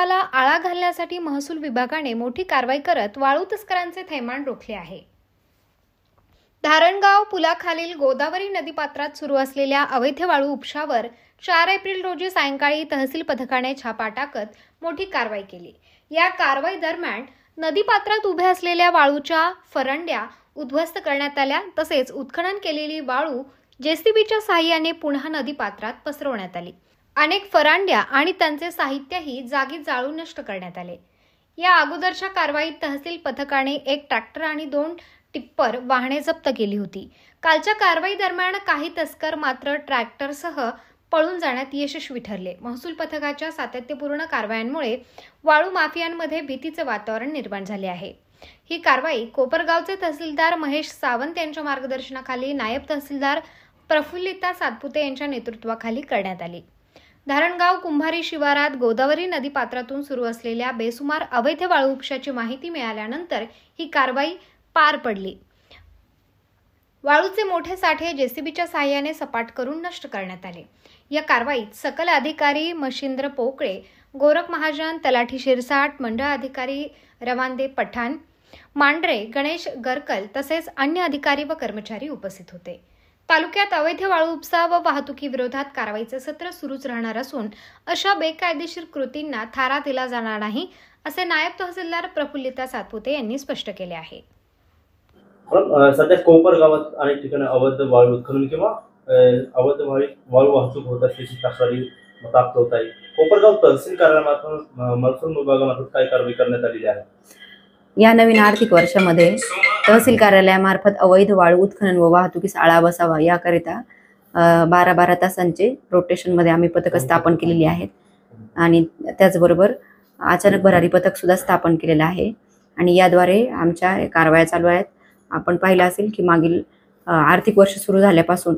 उत्खननाला आळा घालण्यासाठी महसूल विभागाने मोठी कारवाई करत वाळू तस्करांचे थैमान रोखले आहे। धारणगाव पुलाखालील गोदावरी नदीपात्रात सुरू असलेल्या अवैध वाळू उपशावर 4 एप्रिल रोजी सायंकाळी तहसील पथकाने छापा टाकत मोठी कारवाई केली। या कारवाई दरम्यान नदीपात्रात उभ्या असलेल्या वाळूच्या फरंड्या उद्ध्वस्त करण्यात आल्या, तसेच उत्खनन केलेली वाळू जेसीबीच्या सहाय्याने पुन्हा नदीपात्रात पसरवण्यात आली। अनेक फरांड्या आणि त्यांचे साहित्यही जागीच जाळून नष्ट करण्यात आले। या अगोदरच्या कारवाईत तहसील पथकाने 1 ट्रॅक्टर आणि 2 टिप्पर वाहने जप्त केली होती। कालच्या कारवाई दरम्यान काही तस्कर मात्र ट्रॅक्टरसह पळून जाण्यात यशस्वी ठरले। महसूल पथकाच्या सातत्यपूर्ण कारवायांमुळे वाळू माफियांमध्ये भीतीचे वातावरण निर्माण झाले आहे। ही कारवाई कोपरगावचे तहसीलदार महेश सावंत यांच्या मार्गदर्शनाखाली नायब तहसीलदार प्रफुल्लिता सातपुते यांच्या नेतृत्वाखाली करण्यात आली। धारणगाव कुंभारी शिवारात गोदावरी नदीपात्रातून सुरू असलेल्या बेसुमार अवैध वाळू उपशाची माहिती मिळाल्यानंतर ही कारवाई पार पडली। वाळूचे मोठे साठे जेसीबीच्या सहाय्याने सपाट करून नष्ट करण्यात आले। या कारवाईत सकल अधिकारी मशिंद्र पोकळे, गोरख महाजन, तलाठी शिरसाट, मंडळ अधिकारी रवांदे पठाण, मांढरे, गणेश गरकल तसेच अन्य अधिकारी व कर्मचारी उपस्थित होते। तालुक्यात अवैध वाळू उपसा व वाहतुकी विरोधात कारवाईचे सत्र सुरूच राहणार असून अशा बेकायदेशीर कृतींना थारा दिला जाणार नाही, असे नायब तहसीलदार प्रफुल्लिता सातपुते यांनी स्पष्ट केले आहे। सध्या कोपरगावात अनेक ठिकाणी अवैध वाळू उत्खनन किंवा अवैध वाळू वाहतूक होत असल्याची तक्रारी प्राप्त होत आहे। कोपरगाव तहसील कार्यालयामार्फत महसूल विभागामार्फत काय कारवाई करण्यात आलेली आहे? या नवीन आर्थिक वर्षामध्ये तहसील कार्यालयामार्फत अवैध वाळू उत्खनन व वाहतुकीस आळा बसावा याकरिता 12-12 तासांचे रोटेशनमध्ये आम्ही पथक स्थापन केलेली आहेत आणि त्याचबरोबर अचानक भरारी पथक सुद्धा स्थापन केलेलं आहे आणि याद्वारे आमच्या कारवाया चालू आहेत। आपण पाहिलं असेल की मागील आर्थिक वर्ष सुरू झाल्यापासून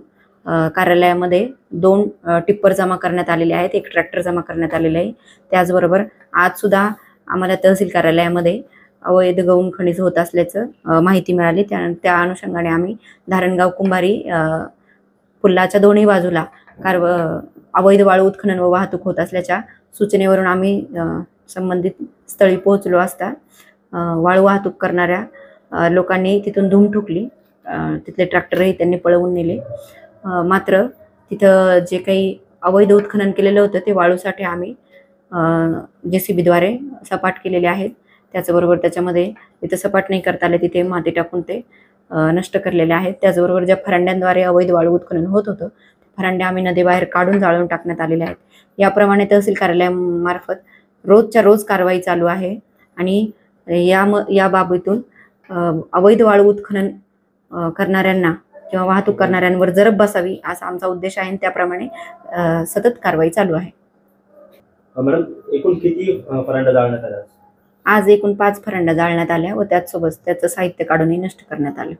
कार्यालयामध्ये 2 टिप्पर जमा करण्यात आलेले आहेत, 1 ट्रॅक्टर जमा करण्यात आलेले आहे। त्याचबरोबर आज सुद्धा आम्हाला तहसील कार्यालयामध्ये अवैध गौण खनिज होत असल्याचं माहिती मिळाली। त्या अनुषंगाने आम्ही धारणगाव कुंभारी पुलाच्या दोन्ही बाजूला अवैध वाळू उत्खनन व वाहतूक होत असल्याच्या सूचनेवरून आम्ही संबंधित स्थळी पोहोचलो असता वाळू वाहतूक करणाऱ्या लोकांनी तिथून धूम ठोकली। तिथले ट्रॅक्टरही त्यांनी पळवून नेले। मात्र तिथं जे काही अवैध उत्खनन केलेलं होतं ते वाळूसाठी आम्ही जेसीबीद्वारे सपाट केलेले आहेत। त्याचबरोबर त्याच्यामध्ये तिथं सपाट नाही करता आले तिथे माती टाकून ते नष्ट करलेले आहेत। त्याचबरोबर ज्या फरांड्यांद्वारे अवैध वाळू उत्खनन होत होतं फरांड्या आम्ही नदीबाहेर काढून जाळून टाकण्यात आलेल्या आहेत। याप्रमाणे तहसील कार्यालयामार्फत रोजच्या रोज कारवाई चालू आहे आणि या बाबतीतून अवैध वाळू उत्खनन करणाऱ्यांना किंवा वाहतूक करणाऱ्यांवर जरब बसावी असा आमचा उद्देश आहे। त्याप्रमाणे सतत कारवाई चालू आहे। मॅडम, एकूण किती फरांड्या जाळण्यात आल्या? आज एकूण 5 फरांड्या जाळण्यात आल्या व त्याचसोबत त्याचं साहित्य काढूनही नष्ट करण्यात आलं।